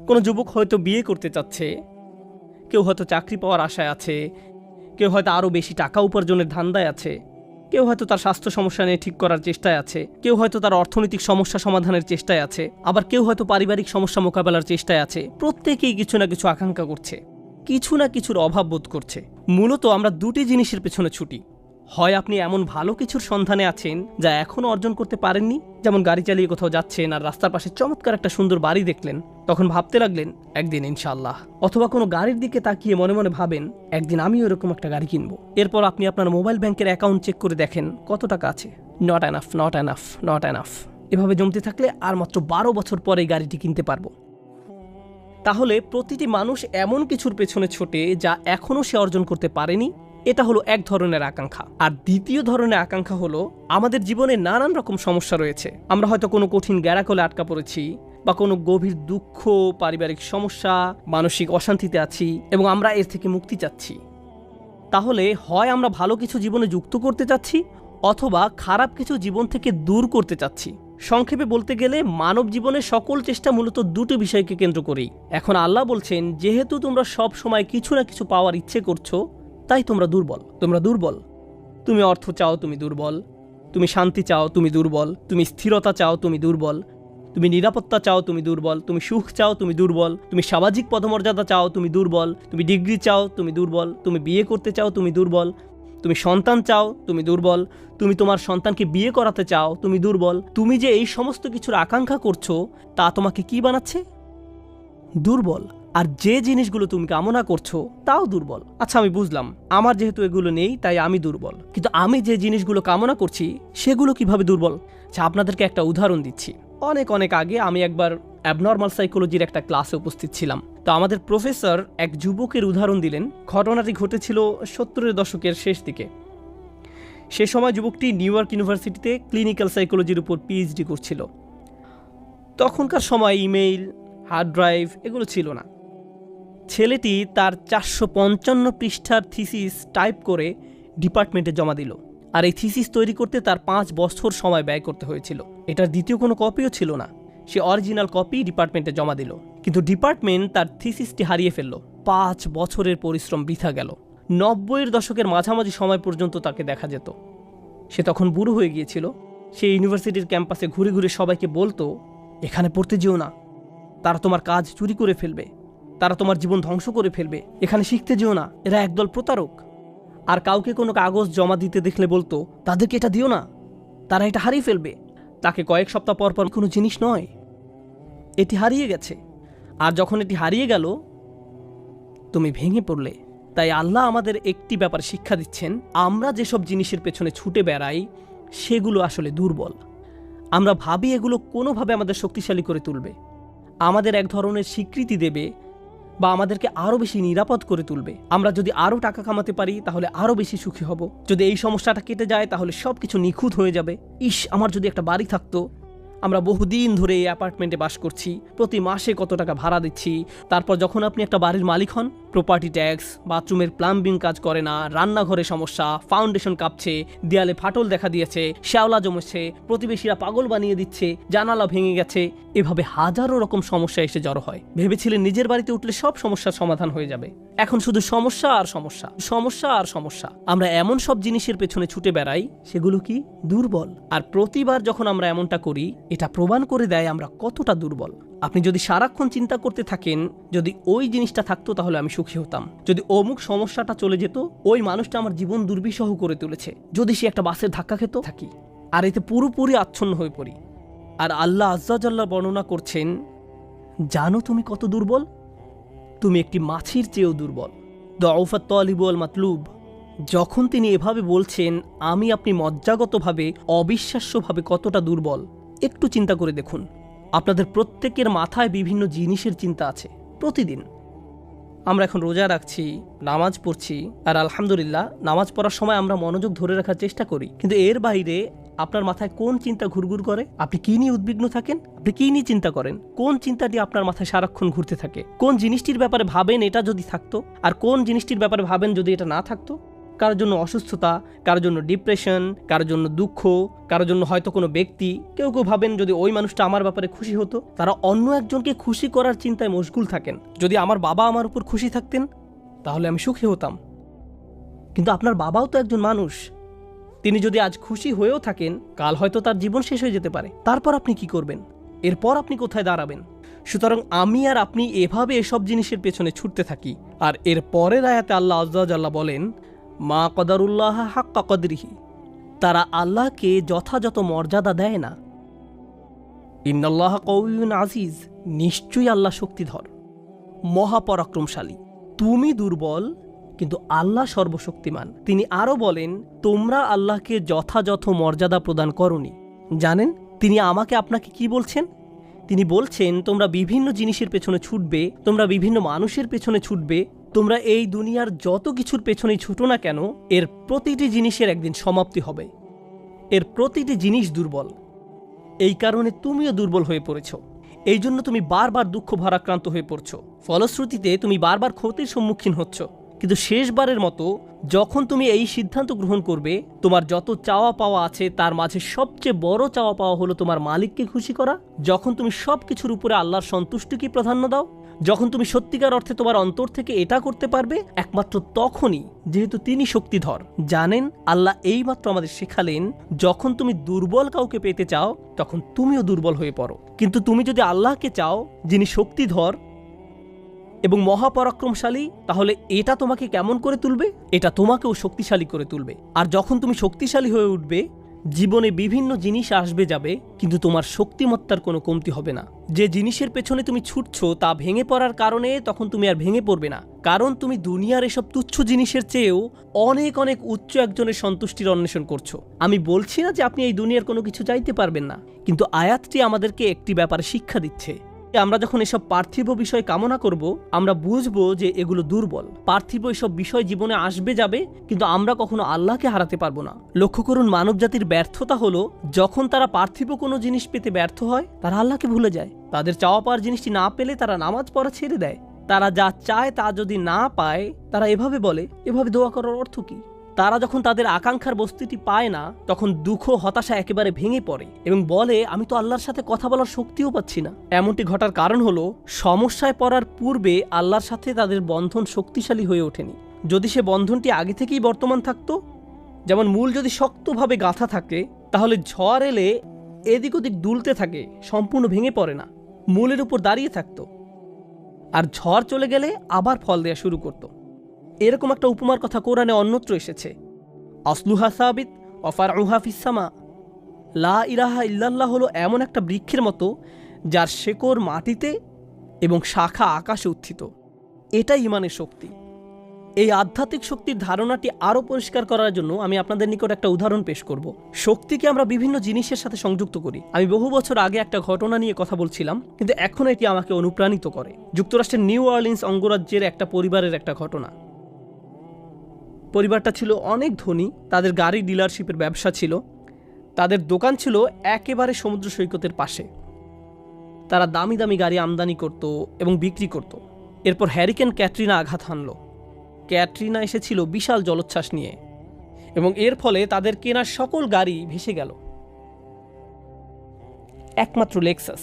কোনো যুবক হয়তো বিয়ে করতে চাচ্ছে, কেউ হয়তো চাকরি পাওয়ার আশায় আছে, কেউ হয়তো আরও বেশি টাকা উপার্জনের ধান্দায় আছে, কেউ হয়তো তার স্বাস্থ্য সমস্যা নিয়ে ঠিক করার চেষ্টায় আছে, কেউ হয়তো তার অর্থনৈতিক সমস্যা সমাধানের চেষ্টায় আছে, আবার কেউ হয়তো পারিবারিক সমস্যা মোকাবেলার চেষ্টায় আছে। প্রত্যেকেই কিছু না কিছু আকাঙ্ক্ষা করছে, কিছু না কিছুর অভাব বোধ করছে। মূলত আমরা দুটি জিনিসের পেছনে ছুটি। হয় আপনি এমন ভালো কিছুর সন্ধানে আছেন যা এখনও অর্জন করতে পারেননি, যেমন গাড়ি চালিয়ে কোথাও যাচ্ছেন আর রাস্তার পাশে চমৎকার একটা সুন্দর বাড়ি দেখলেন, তখন ভাবতে লাগলেন একদিন ইনশাআল্লাহ। অথবা কোনো গাড়ির দিকে তাকিয়ে মনে মনে ভাবেন একদিন আমিও এরকম একটা গাড়ি কিনবো। এরপর আপনি আপনার মোবাইল ব্যাংকের অ্যাকাউন্ট চেক করে দেখেন কত টাকা আছে। Not enough, not enough, not enough. এভাবে জমতে থাকলে আর মাত্র 12 বছর পরে এই গাড়িটি কিনতে পারবো। তাহলে প্রতিটি মানুষ এমন কিছুর পেছনে ছোটে যা এখনও সে অর্জন করতে পারেনি। এটা হলো এক ধরনের আকাঙ্ক্ষা। আর দ্বিতীয় ধরনের আকাঙ্ক্ষা হলো আমাদের জীবনে নানান রকম সমস্যা রয়েছে। আমরা হয়তো কোনো কঠিন গ্যাড়াকলে আটকা পড়েছি, বা কোনো গভীর দুঃখ, পারিবারিক সমস্যা, মানসিক অশান্তিতে আছি এবং আমরা এর থেকে মুক্তি চাচ্ছি। তাহলে হয় আমরা ভালো কিছু জীবনে যুক্ত করতে চাচ্ছি, অথবা খারাপ কিছু জীবন থেকে দূর করতে চাচ্ছি। সংক্ষেপে বলতে গেলে মানব জীবনের সকল চেষ্টা মূলত দুটো বিষয়কে কেন্দ্র করেই। এখন আল্লাহ বলছেন, যেহেতু তোমরা সব সময় কিছু না কিছু পাওয়ার ইচ্ছে করছো, তাই তোমরা দুর্বল। তোমরা দুর্বল। তুমি অর্থ চাও, তুমি দুর্বল। তুমি শান্তি চাও, তুমি দুর্বল। তুমি স্থিরতা চাও, তুমি দুর্বল। তুমি নিরাপত্তা চাও, তুমি দুর্বল। তুমি সুখ চাও, তুমি দুর্বল। তুমি সামাজিক পদমর্যাদা চাও, তুমি দুর্বল। তুমি ডিগ্রি চাও, তুমি দুর্বল। তুমি বিয়ে করতে চাও, তুমি দুর্বল। তুমি সন্তান চাও, তুমি দুর্বল। তুমি তোমার সন্তানকে বিয়ে করাতে চাও, তুমি দুর্বল। তুমি যে এই সমস্ত কিছুর আকাঙ্ক্ষা করছো, তা তোমাকে কি বানাচ্ছে? দুর্বল। আর যে জিনিসগুলো তুমি কামনা করছো তাও দুর্বল। আচ্ছা, আমি বুঝলাম, আমার যেহেতু এগুলো নেই তাই আমি দুর্বল, কিন্তু আমি যে জিনিসগুলো কামনা করছি সেগুলো কিভাবে দুর্বল? আচ্ছা, আপনাদেরকে একটা উদাহরণ দিচ্ছি। অনেক অনেক আগে আমি একবার অ্যাবনর্মাল সাইকোলজির একটা ক্লাসে উপস্থিত ছিলাম। তো আমাদের প্রফেসর এক যুবকের উদাহরণ দিলেন। ঘটনাটি ঘটেছিল 70-এর দশকের শেষ দিকে। সে সময় যুবকটি নিউ ইয়র্ক ইউনিভার্সিটিতে ক্লিনিক্যাল সাইকোলজির উপর পিএইচডি করছিল। তখনকার সময় ইমেইল, হার্ড ড্রাইভ এগুলো ছিল না। ছেলেটি তার 455 পৃষ্ঠার থিসিস টাইপ করে ডিপার্টমেন্টে জমা দিল। আর এই থিসিস তৈরি করতে তার 5 বছর সময় ব্যয় করতে হয়েছিল। এটার দ্বিতীয় কোনো কপিও ছিল না। সে অরিজিনাল কপি ডিপার্টমেন্টে জমা দিল, কিন্তু ডিপার্টমেন্ট তার থিসিসটি হারিয়ে ফেলল। 5 বছরের পরিশ্রম বৃথা গেল। 90-এর দশকের মাঝামাঝি সময় পর্যন্ত তাকে দেখা যেত। সে তখন বুড়ো হয়ে গিয়েছিল। সে ইউনিভার্সিটির ক্যাম্পাসে ঘুরে ঘুরে সবাইকে বলতো, এখানে পড়তে যেও না, তারা তোমার কাজ চুরি করে ফেলবে, তারা তোমার জীবন ধ্বংস করে ফেলবে। এখানে শিখতে যেও না, এরা একদল প্রতারক। আর কাউকে কোনো কাগজ জমা দিতে দেখলে বলতো, তাদেরকে এটা দিও না, তারা এটা হারিয়ে ফেলবে। তাকে কয়েক সপ্তাহ পর পর কোনো জিনিস নয়, এটি হারিয়ে গেছে। আর যখন এটি হারিয়ে গেল, তুমি ভেঙে পড়লে। তাই আল্লাহ আমাদের একটি ব্যাপার শিক্ষা দিচ্ছেন, আমরা যেসব জিনিসের পেছনে ছুটে বেড়াই সেগুলো আসলে দুর্বল। আমরা ভাবি এগুলো কোনোভাবে আমাদের শক্তিশালী করে তুলবে, আমাদের এক ধরনের স্বীকৃতি দেবে, বা আমাদেরকে আরও বেশি নিরাপদ করে তুলবে। আমরা যদি আরও টাকা কামাতে পারি তাহলে আরও বেশি সুখী হব। যদি এই সমস্যাটা কেটে যায় তাহলে সব কিছু নিখুঁত হয়ে যাবে। আমার যদি একটা বাড়ি থাকতো। আমরা বহুদিন ধরে এই অ্যাপার্টমেন্টে বাস করছি, প্রতি মাসে কত টাকা ভাড়া দিচ্ছি। তারপর যখন আপনি একটা বাড়ির মালিক হন, প্রপার্টি ট্যাক্স, বাথরুমের প্লাম্বিং কাজ করে না, রান্নাঘরে সমস্যা, ফাউন্ডেশন কাঁপছে, দেয়ালে ফাটল দেখা দিয়েছে, শ্যাওলা জমেছে, প্রতিবেশীরা পাগল বানিয়ে দিচ্ছে, জানালা ভেঙে গেছে, এভাবে হাজারো রকম সমস্যা এসে জড়ো হয়। ভেবেছিলেন নিজের বাড়িতে উঠলে সব সমস্যার সমাধান হয়ে যাবে। এখন শুধু সমস্যা আর সমস্যা, সমস্যা আর সমস্যা। আমরা এমন সব জিনিসের পেছনে ছুটে বেড়াই, সেগুলো কি দুর্বল। আর প্রতিবার যখন আমরা এমনটা করি, এটা প্রমাণ করে দেয় আমরা কতটা দুর্বল। আপনি যদি সারাক্ষণ চিন্তা করতে থাকেন, যদি ওই জিনিসটা থাকতো তাহলে আমি সুখী হতাম, যদি অমুক সমস্যাটা চলে যেত, ওই মানুষটা আমার জীবন দুর্বিষহ করে তুলেছে, যদি সে একটা বাসের ধাক্কা খেত, থাকি আর এতে পুরোপুরি আচ্ছন্ন হয়ে পড়ি। আর আল্লাহ আজ্জা জাল্লা বর্ণনা করছেন, জানো তুমি কত দুর্বল? তুমি একটি মাছির চেয়েও দুর্বল। দউফাত তালিব ওয়াল মাতলুব। যখন তিনি এভাবে বলছেন, আমি আপনি মজ্জাগতভাবে, অবিশ্বাস্যভাবে কতটা দুর্বল, একটু চিন্তা করে দেখুন। আপনাদের প্রত্যেকের মাথায় বিভিন্ন জিনিসের চিন্তা আছে প্রতিদিন। আমরা এখন রোজা রাখছি, নামাজ পড়ছি, আর আলহামদুলিল্লাহ নামাজ পড়ার সময় আমরা মনোযোগ ধরে রাখার চেষ্টা করি, কিন্তু এর বাইরে আপনার মাথায় কোন চিন্তা ঘুরঘুর করে? আপনি কি নিয়ে উদ্বিগ্ন থাকেন? আপনি কি নিয়ে চিন্তা করেন? কোন চিন্তাটি আপনার মাথায় সারাক্ষণ ঘুরতে থাকে? কোন জিনিসটির ব্যাপারে ভাবেন এটা যদি থাকতো, আর কোন জিনিসটির ব্যাপারে ভাবেন যদি এটা না থাকতো? কারোর জন্য অসুস্থতা, কারোর জন্য ডিপ্রেশন, কারোর জন্য দুঃখ, কারোর জন্য হয়তো কোনো ব্যক্তি। কেউ কেউ ভাবেন যদি ওই মানুষটা আমার ব্যাপারে খুশি হতো। তারা অন্য একজনকে খুশি করার চিন্তায় মশগুল থাকেন। যদি আমার বাবা আমার উপর খুশি থাকতেন তাহলে আমি সুখী হতাম। কিন্তু আপনার বাবাও তো একজন মানুষ। তিনি যদি আজ খুশি হয়েও থাকেন, কাল হয়তো তার জীবন শেষ হয়ে যেতে পারে। তারপর আপনি কি করবেন? এরপর আপনি কোথায় দাঁড়াবেন? সুতরাং আমি আর আপনি এভাবে এসব জিনিসের পেছনে ছুটতে থাকি। আর এর পরের আয়াতে আল্লাহ আজ্জা ওয়া জাল্লা বলেন, মা কদারুল্লাহ হাক্কা কদরিহি, তারা আল্লাহকে যথাযথ মর্যাদা দেয় না। ইন্নাল্লাহ কওয়িয়্যুন আজিজ, নিশ্চয়ই আল্লাহ শক্তিধর, মহাপরাক্রমশালী। তুমি দুর্বল, কিন্তু আল্লাহ সর্বশক্তিমান। তিনি আরও বলেন, তোমরা আল্লাহকে যথাযথ মর্যাদা প্রদান করনি। জানেন তিনি আমাকে আপনাকে কি বলছেন? তিনি বলছেন, তোমরা বিভিন্ন জিনিসের পেছনে ছুটবে, তোমরা বিভিন্ন মানুষের পেছনে ছুটবে, তোমরা এই দুনিয়ার যত কিছুর পেছনেই ছুটো না কেন, এর প্রতিটি জিনিসের একদিন সমাপ্তি হবে। এর প্রতিটি জিনিস দুর্বল। এই কারণে তুমিও দুর্বল হয়ে পড়েছ। এই জন্য তুমি বারবার দুঃখ ভারাক্রান্ত হয়ে পড়ছ। ফলশ্রুতিতে তুমি বারবার ক্ষতির সম্মুখীন হচ্ছ। কিন্তু শেষবারের মতো যখন তুমি এই সিদ্ধান্ত গ্রহণ করবে, তোমার যত চাওয়া পাওয়া আছে তার মাঝে সবচেয়ে বড় চাওয়া পাওয়া হলো তোমার মালিককে খুশি করা, যখন তুমি সব কিছুর উপরে আল্লাহর সন্তুষ্টিকে প্রাধান্য দাও, যখন তুমি সত্যিকার অর্থে তোমার অন্তর থেকে এটা করতে পারবে, একমাত্র তখনই, যেহেতু তিনি শক্তিধর। জানেন আল্লাহ এইমাত্র আমাদের শেখালেন, যখন তুমি দুর্বল কাউকে পেতে চাও তখন তুমিও দুর্বল হয়ে পড়ো। কিন্তু তুমি যদি আল্লাহকে চাও, যিনি শক্তিধর এবং মহাপরাক্রমশালী, তাহলে এটা তোমাকে কেমন করে তুলবে? এটা তোমাকেও শক্তিশালী করে তুলবে। আর যখন তুমি শক্তিশালী হয়ে উঠবে, জীবনে বিভিন্ন জিনিস আসবে যাবে, কিন্তু তোমার শক্তিমত্তার কোনো কমতি হবে না। যে জিনিসের পেছনে তুমি ছুটছো তা ভেঙে পড়ার কারণে তখন তুমি আর ভেঙে পড়বে না, কারণ তুমি দুনিয়ার এসব তুচ্ছ জিনিসের চেয়েও অনেক অনেক উচ্চ একজনের সন্তুষ্টির অন্বেষণ করছো। আমি বলছি না যে আপনি এই দুনিয়ার কোনো কিছু চাইতে পারবেন না, কিন্তু আয়াতটি আমাদেরকে একটি ব্যাপারে শিক্ষা দিচ্ছে। আমরা যখন এসব পার্থিব বিষয় কামনা করব, আমরা বুঝবো যে এগুলো দুর্বল। পার্থিব এসব বিষয় জীবনে আসবে যাবে, কিন্তু আমরা কখনো আল্লাহকে হারাতে পারবো না। লক্ষ্য করুন, মানব জাতির ব্যর্থতা হলো, যখন তারা পার্থিব কোনো জিনিস পেতে ব্যর্থ হয়, তারা আল্লাহকে ভুলে যায়। তাদের চাওয়া পাওয়ার জিনিসটি না পেলে তারা নামাজ পড়া ছেড়ে দেয়। তারা যা চায় তা যদি না পায়, তারা এভাবে বলে, এভাবে দোয়া করার অর্থ কি? তারা যখন তাদের আকাঙ্ক্ষার বস্তুটি পায় না, তখন দুঃখ হতাশা একেবারে ভেঙে পড়ে এবং বলে, আমি তো আল্লাহর সাথে কথা বলার শক্তিও পাচ্ছি না। এমনটি ঘটার কারণ হলো, সমস্যায় পড়ার পূর্বে আল্লাহর সাথে তাদের বন্ধন শক্তিশালী হয়ে ওঠেনি। যদি সে বন্ধনটি আগে থেকেই বর্তমান থাকতো, যেমন মূল যদি শক্তভাবে গাঁথা থাকে, তাহলে ঝড় এলে এদিক ওদিক দুলতে থাকে, সম্পূর্ণ ভেঙে পড়ে না, মূলের উপর দাঁড়িয়ে থাকতো। আর ঝড় চলে গেলে আবার ফল দেয়া শুরু করত। এরকম একটা উপমার কথা কোরআনে অন্যত্র এসেছে, আসলুহা সাবিত ওয়া ফারউহা ফিস সামা। লা ইলাহা ইল্লাল্লাহ হলো এমন একটা বৃক্ষের মতো যার শেকড় মাটিতে এবং শাখা আকাশে উত্থিত। এটাই ঈমানের শক্তি। এই আধ্যাত্মিক শক্তির ধারণাটি আরও পরিষ্কার করার জন্য আমি আপনাদের নিকট একটা উদাহরণ পেশ করব। শক্তিকে আমরা বিভিন্ন জিনিসের সাথে সংযুক্ত করি। আমি বহু বছর আগে একটা ঘটনা নিয়ে কথা বলছিলাম, কিন্তু এখন এটি আমাকে অনুপ্রাণিত করে। যুক্তরাষ্ট্রের নিউ অরলিন্স অঙ্গরাজ্যের একটা পরিবারের একটা ঘটনা। পরিবারটা ছিল অনেক ধনী, তাদের গাড়ি ডিলারশিপের ব্যবসা ছিল, তাদের দোকান ছিল একেবারে সমুদ্র সৈকতের পাশে। তারা দামি দামি গাড়ি আমদানি করত এবং বিক্রি করত। এরপর হ্যারিকেন ক্যাটরিনা আঘাত হানল। ক্যাটরিনা এসেছিল বিশাল জলোচ্ছ্বাস নিয়ে এবং এর ফলে তাদের কেনা সকল গাড়ি ভেসে গেল। একমাত্র লেক্সাস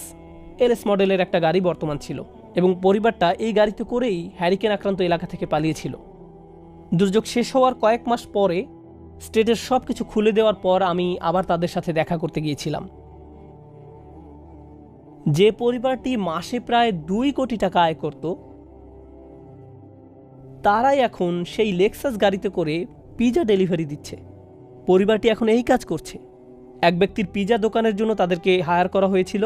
এলএস মডেলের একটা গাড়ি বর্তমান ছিল এবং পরিবারটা এই গাড়িতে করেই হ্যারিকেন আক্রান্ত এলাকা থেকে পালিয়েছিল। দুর্যোগ শেষ হওয়ার কয়েক মাস পরে স্টেটের সব কিছু খুলে দেওয়ার পর আমি আবার তাদের সাথে দেখা করতে গিয়েছিলাম। যে পরিবারটি মাসে প্রায় 2 কোটি টাকা আয় করত, তারাই এখন সেই লেক্সাস গাড়িতে করে পিজা ডেলিভারি দিচ্ছে। পরিবারটি এখন এই কাজ করছে। এক ব্যক্তির পিজা দোকানের জন্য তাদেরকে হায়ার করা হয়েছিল।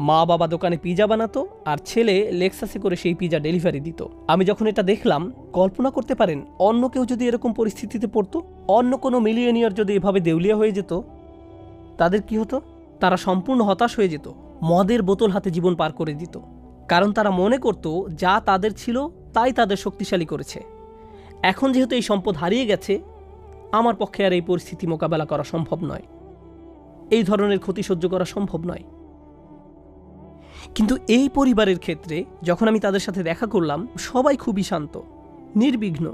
মা বাবা দোকানে পিজা বানাতো আর ছেলে লেক্সাসে করে সেই পিজা ডেলিভারি দিত। আমি যখন এটা দেখলাম, কল্পনা করতে পারেন অন্য কেউ যদি এরকম পরিস্থিতিতে পড়তো, অন্য কোনো মিলিয়নিয়ার যদি এভাবে দেউলিয়া হয়ে যেত, তাদের কি হতো? তারা সম্পূর্ণ হতাশ হয়ে যেত, মদের বোতল হাতে জীবন পার করে দিত। কারণ তারা মনে করত যা তাদের ছিল তাই তাদের শক্তিশালী করেছে। এখন যেহেতু এই সম্পদ হারিয়ে গেছে, আমার পক্ষে আর এই পরিস্থিতি মোকাবেলা করা সম্ভব নয়, এই ধরনের ক্ষতি সহ্য করা সম্ভব নয়। কিন্তু এই পরিবারের ক্ষেত্রে যখন আমি তাদের সাথে দেখা করলাম, সবাই খুবই শান্ত, নির্বিঘ্ন।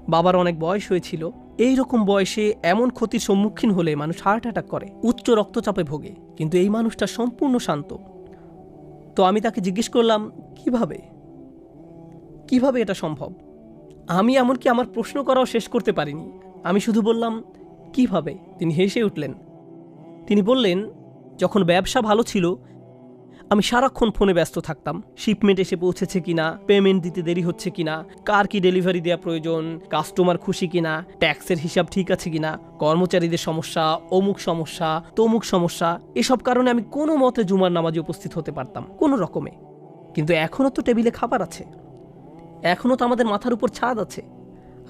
বাবার অনেক বয়স হয়েছিল। এই রকম বয়সে এমন ক্ষতির সম্মুখীন হলে মানুষ হার্ট অ্যাটাক করে, উচ্চ রক্তচাপে ভোগে, কিন্তু এই মানুষটা সম্পূর্ণ শান্ত। তো আমি তাকে জিজ্ঞেস করলাম, কিভাবে এটা সম্ভব? আমি এমনকি আমার প্রশ্ন করাও শেষ করতে পারিনি। আমি শুধু বললাম, কিভাবে? তিনি হেসে উঠলেন। তিনি বললেন, যখন ব্যবসা ভালো ছিল আমি সারাক্ষণ ফোনে ব্যস্ত থাকতাম। শিপমেন্ট এসে পৌঁছেছে কিনা, পেমেন্ট দিতে দেরি হচ্ছে কিনা, কার কি ডেলিভারি দেওয়া প্রয়োজন, কাস্টমার খুশি কিনা, ট্যাক্সের হিসাব ঠিক আছে কিনা, কর্মচারীদের সমস্যা, অমুক সমস্যা, তমুক সমস্যা, এসব কারণে আমি কোনো মতে জুমার নামাজে উপস্থিত হতে পারতাম কোনো রকমে। কিন্তু এখনও তো টেবিলে খাবার আছে, এখনও তো আমাদের মাথার উপর ছাদ আছে,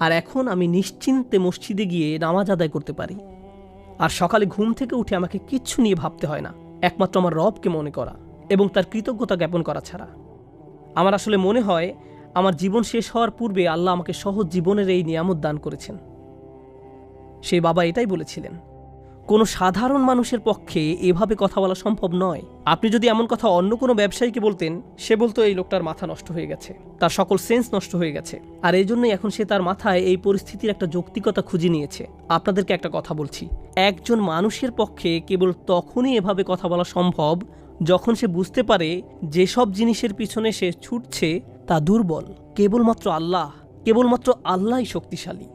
আর এখন আমি নিশ্চিন্তে মসজিদে গিয়ে নামাজ আদায় করতে পারি। আর সকালে ঘুম থেকে উঠে আমাকে কিচ্ছু নিয়ে ভাবতে হয় না, একমাত্র আমার রবকে মনে করা এবং তার কৃতজ্ঞতা জ্ঞাপন করা ছাড়া। আমার আসলে মনে হয় আমার জীবন শেষ হওয়ার পূর্বে আল্লাহ আমাকে সহজ জীবনের এই নিয়ামত দান করেছেন। সেই বাবা এটাই বলেছিলেন, কোনো সাধারণ মানুষের পক্ষে এভাবে কথা বলা সম্ভব নয়। আপনি যদি এমন কথা অন্য কোনো ব্যবসায়ীকে বলতেন, সে বলতো এই লোকটার মাথা নষ্ট হয়ে গেছে, তার সকল সেন্স নষ্ট হয়ে গেছে। আর এই জন্যই এখন সে তার মাথায় এই পরিস্থিতির একটা যৌক্তিকতা খুঁজে নিয়েছে। আপনাদেরকে একটা কথা বলছি, একজন মানুষের পক্ষে কেবল তখনই এভাবে কথা বলা সম্ভব যখন সে বুঝতে পারে যেসব জিনিসের পিছনে সে ছুটছে তা দুর্বল। কেবলমাত্র আল্লাহই শক্তিশালী।